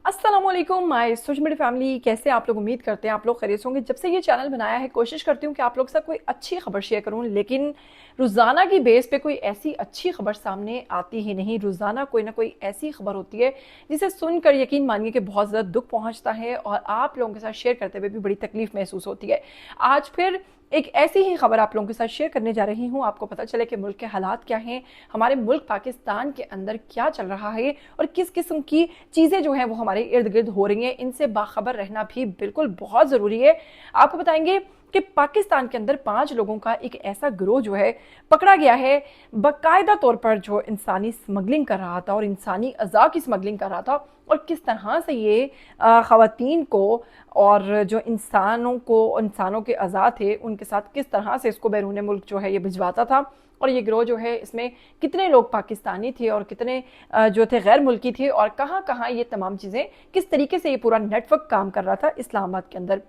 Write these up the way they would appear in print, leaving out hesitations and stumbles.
अस्सलाम वालेकुम my social media family, कैसे आप लोग? उम्मीद करते हैं आप लोग खैरियत होंगे। जब से ये चैनल बनाया है कोशिश करती हूँ कि आप लोग के साथ कोई अच्छी खबर शेयर करूँ, लेकिन रोज़ाना की बेस पे कोई ऐसी अच्छी खबर सामने आती ही नहीं। रोज़ाना कोई ना कोई ऐसी खबर होती है जिसे सुनकर यकीन मानिए कि बहुत ज़्यादा दुख पहुँचता है और आप लोगों के साथ शेयर करते हुए भी बड़ी तकलीफ महसूस होती है। आज फिर एक ऐसी ही खबर आप लोगों के साथ शेयर करने जा रही हूँ। आपको पता चले कि मुल्क के हालात क्या हैं, हमारे मुल्क पाकिस्तान के अंदर क्या चल रहा है और किस किस्म की चीज़ें जो हैं वो हमारे इर्द गिर्द हो रही हैं। इनसे बाखबर रहना भी बिल्कुल बहुत ज़रूरी है। आपको बताएंगे कि पाकिस्तान के अंदर 5 लोगों का एक ऐसा गिरोह जो है पकड़ा गया है, बाकायदा तौर पर जो इंसानी स्मगलिंग कर रहा था और इंसानी अज़ा की स्मगलिंग कर रहा था, और किस तरह से ये ख़वातीन को और जो इंसानों के अज़ा थे उनके साथ किस तरह से इसको बैरून मुल्क जो है ये भिजवाता था। और ये गिरोह जो है इसमें कितने लोग पाकिस्तानी थे और कितने जो थे गैर मुल्की थे, और कहाँ कहाँ ये तमाम चीज़ें किस तरीके से ये पूरा नेटवर्क काम कर रहा था इस्लामाबाद के अंदर।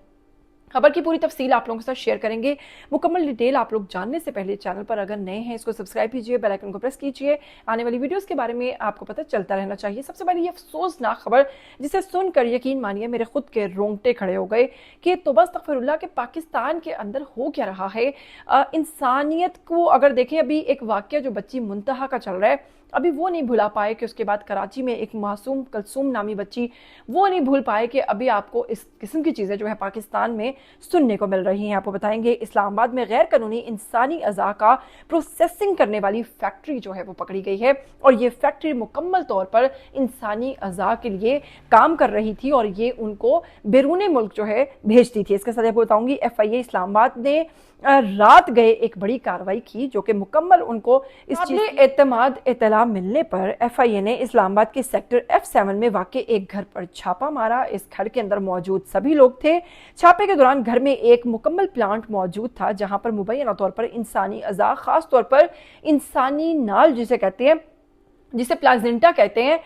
खबर की पूरी तफसील आप लोगों के साथ शेयर करेंगे। मुकम्मल डिटेल आप लोग जानने से पहले चैनल पर अगर नए हैं इसको सब्सक्राइब कीजिए, बेल आइकन को प्रेस कीजिए। आने वाली वीडियोस के बारे में आपको पता चलता रहना चाहिए। सबसे पहले ये अफसोसनाक खबर जिसे सुनकर यकीन मानिए मेरे खुद के रोंगटे खड़े हो गए कि तौबा अस्तगफिरुल्लाह के पाकिस्तान के अंदर हो क्या रहा है। इंसानियत को अगर देखें, अभी एक वाक़या जो बच्ची मुंतहा का चल रहा है, अभी वो नहीं भुला पाए कि उसके बाद कराची में एक मासूम कलसूम नामी बच्ची, वो नहीं भूल पाए कि अभी आपको इस किस्म की चीज़ें जो है पाकिस्तान में सुनने को मिल रही हैं। आपको बताएंगे इस्लामाबाद में गैर कानूनी इंसानी अज़ा का प्रोसेसिंग करने वाली फैक्ट्री जो है वो पकड़ी गई है, और ये फैक्ट्री मुकम्मल तौर पर इंसानी अज़ा के लिए काम कर रही थी और ये उनको बैरून मुल्क जो है भेजती थी। इसके साथ आपको बताऊंगी FIA इस्लामाबाद ने रात गए एक बड़ी कार्रवाई की जो कि मुकम्मल उनको इस चीज़ एतमाद इत्तला मिलने पर FIA ने इस्लामाबाद के सेक्टर F7 में वाक़ एक घर पर छापा मारा। इस घर के अंदर मौजूद सभी लोग थे। छापे के दौरान घर में एक मुकम्मल प्लांट मौजूद था जहां पर मुबैना तौर पर इंसानी अज़ा, खास तौर पर इंसानी नाल जिसे कहते हैं, जिसे प्लाजेंटा कहते हैं,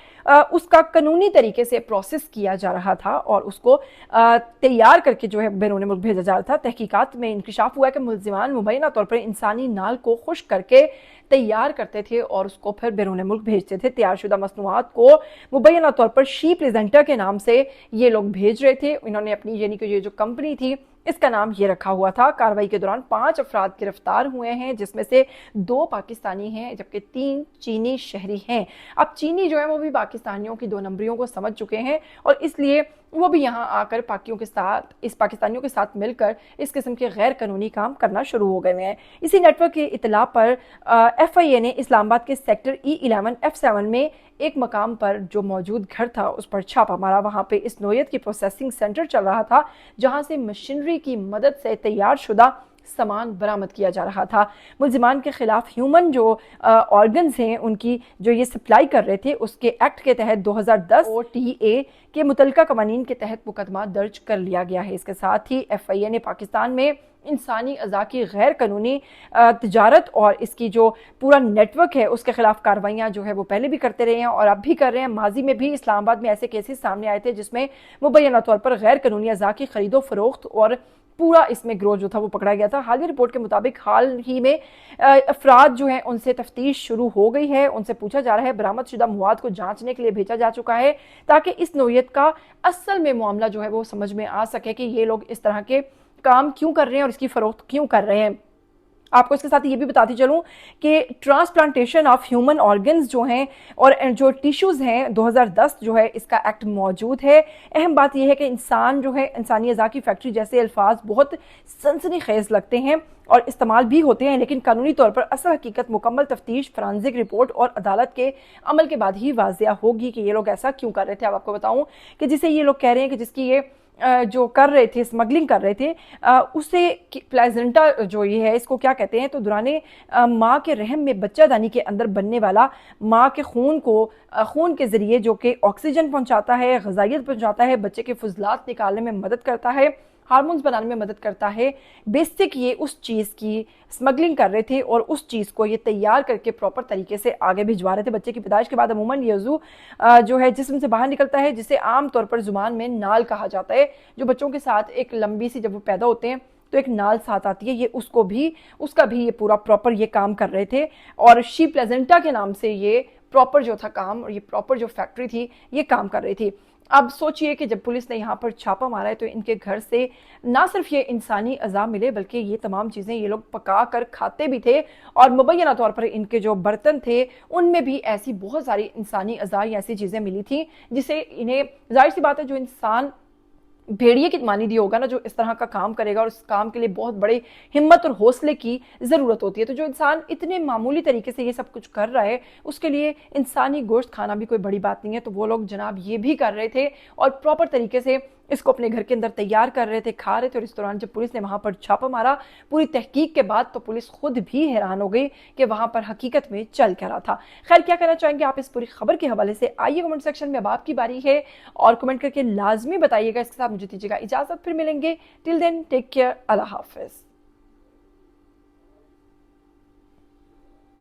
उसका कानूनी तरीके से प्रोसेस किया जा रहा था और उसको तैयार करके जो है बैरून मुल्क भेजा जा रहा था। तहकीकात में इंकशाफ हुआ कि मुलजिमान मुबैना तौर पर इंसानी नाल को खुश्क करके तैयार करते थे और उसको फिर बैरून मुल्क भेजते थे। तैयारशुदा मसनूआत को मुबैना तौर पर शी प्रेजेंटर के नाम से ये लोग भेज रहे थे। इन्होंने अपनी यानी कि ये जो कंपनी थी इसका नाम ये रखा हुआ था। कार्रवाई के दौरान 5 अफराद गिरफ्तार हुए हैं, जिसमें से 2 पाकिस्तानी हैं जबकि 3 चीनी शहरी हैं। अब चीनी जो है वो भी पाकिस्तानियों की 2 नंबरियों को समझ चुके हैं और इसलिए वो भी यहाँ आकर पाकिस्तानियों के साथ मिलकर इस किस्म के गैर कानूनी काम करना शुरू हो गए हैं। इसी नेटवर्क की इतला पर FIA ने इस्लामाबाद के सेक्टर E11 F7 में एक मकाम पर जो मौजूद घर था उस पर छापा मारा। वहां पे इस नोयत की प्रोसेसिंग सेंटर चल रहा था जहां से मशीनरी की मदद से तैयार शुदा सामान बरामद किया जा रहा था। मुलजिमान के खिलाफ ह्यूमन जो ऑर्गन्स हैं उनकी जो ये सप्लाई कर रहे थे उसके एक्ट के तहत 2010 OTA के मुतलका कवानीन के तहत मुकदमा दर्ज कर लिया गया है। इसके साथ ही FIA ने पाकिस्तान में इंसानी अज़ा की गैर कानूनी तिजारत और इसकी जो पूरा नेटवर्क है उसके खिलाफ कार्रवाइयाँ जो है वो पहले भी करते रहे हैं और अब भी कर रहे हैं। माजी में भी इस्लामाबाद में ऐसे केसेस सामने आए थे जिसमें मुबैना तौर पर गैर कानूनी अज़ा की खरीदो फरोख्त और पूरा इसमें ग्रोथ जो था वो पकड़ा गया था। हालिया रिपोर्ट के मुताबिक हाल ही में अफराद जो हैं उनसे तफ्तीश शुरू हो गई है, उनसे पूछा जा रहा है। बरामद शुदा मवाद को जांचने के लिए भेजा जा चुका है ताकि इस नोयत का असल में मामला जो है वो समझ में आ सके कि ये लोग इस तरह के काम क्यों कर रहे हैं और इसकी फरोख्त क्यों कर रहे हैं। आपको इसके साथ ये भी बताती चलूं कि ट्रांसप्लांटेशन ऑफ ह्यूमन ऑर्गन्स जो हैं और जो टिश्यूज़ हैं 2010 जो है इसका एक्ट मौजूद है। अहम बात यह है कि इंसान जो है इंसानी अज़ा की फैक्ट्री जैसे अल्फाज बहुत सनसनीखेज लगते हैं और इस्तेमाल भी होते हैं, लेकिन कानूनी तौर पर असल हकीकत मुकम्मल तफ्तीश, फॉरेंसिक रिपोर्ट और अदालत के अमल के बाद ही वाज़िया होगी कि ये लोग ऐसा क्यों कर रहे थे। अब आपको बताऊं कि जिसे ये लोग कह रहे हैं कि जिसकी ये जो कर रहे थे, स्मगलिंग कर रहे थे, उसे प्लेजेंटा जो ये है इसको क्या कहते हैं, तो दौराने माँ के रहम में बच्चादानी के अंदर बनने वाला माँ के खून के ज़रिए जो कि ऑक्सीजन पहुँचाता है, ग़िज़ाइयत पहुँचाता है, बच्चे के फुजलात निकालने में मदद करता है, हार्मोन्स बनाने में मदद करता है। बेसिक ये उस चीज़ की स्मगलिंग कर रहे थे और उस चीज़ को ये तैयार करके प्रॉपर तरीके से आगे भिजवा रहे थे। बच्चे की पैदाइश के बाद अमूमन ये उज़ू जो है जिस्म से बाहर निकलता है, जिसे आम तौर पर ज़ुबान में नाल कहा जाता है, जो बच्चों के साथ एक लंबी सी जब वो पैदा होते हैं तो एक नाल साथ आती है, ये उसका भी ये पूरा प्रॉपर ये काम कर रहे थे। और शी प्लेजेंटा के नाम से ये प्रॉपर जो था काम, और ये प्रॉपर जो फैक्ट्री थी ये काम कर रही थी। अब सोचिए कि जब पुलिस ने यहाँ पर छापा मारा है तो इनके घर से ना सिर्फ ये इंसानी अज़ा मिले बल्कि ये तमाम चीज़ें ये लोग पका कर खाते भी थे, और मुबैना तौर पर इनके जो बर्तन थे उनमें भी ऐसी बहुत सारी इंसानी अज़ा या ऐसी चीज़ें मिली थी जिसे इन्हें, जाहिर सी बात है, जो इंसान भेड़िए की मानी दी होगा ना, जो इस तरह का काम करेगा और उस काम के लिए बहुत बड़े हिम्मत और हौसले की ज़रूरत होती है। तो जो इंसान इतने मामूली तरीके से ये सब कुछ कर रहा है उसके लिए इंसानी गोश्त खाना भी कोई बड़ी बात नहीं है। तो वो लोग जनाब ये भी कर रहे थे और प्रॉपर तरीके से इसको अपने घर के अंदर तैयार कर रहे थे, खा रहे थे। और इस दौरान जब पुलिस ने वहां पर छापा मारा पूरी तहकीक के बाद, तो पुलिस खुद भी हैरान हो गई कि वहां पर हकीकत में चल क्या रहा था। खैर, क्या कहना चाहेंगे आप इस पूरी खबर के हवाले से? आइए कमेंट सेक्शन में, अब आपकी बारी है और कमेंट करके लाजमी बताइएगा। इसके साथ मुझे दीजिएगा इजाजत, फिर मिलेंगे। टिल देन टेक केयर, अल्लाह हाफिज।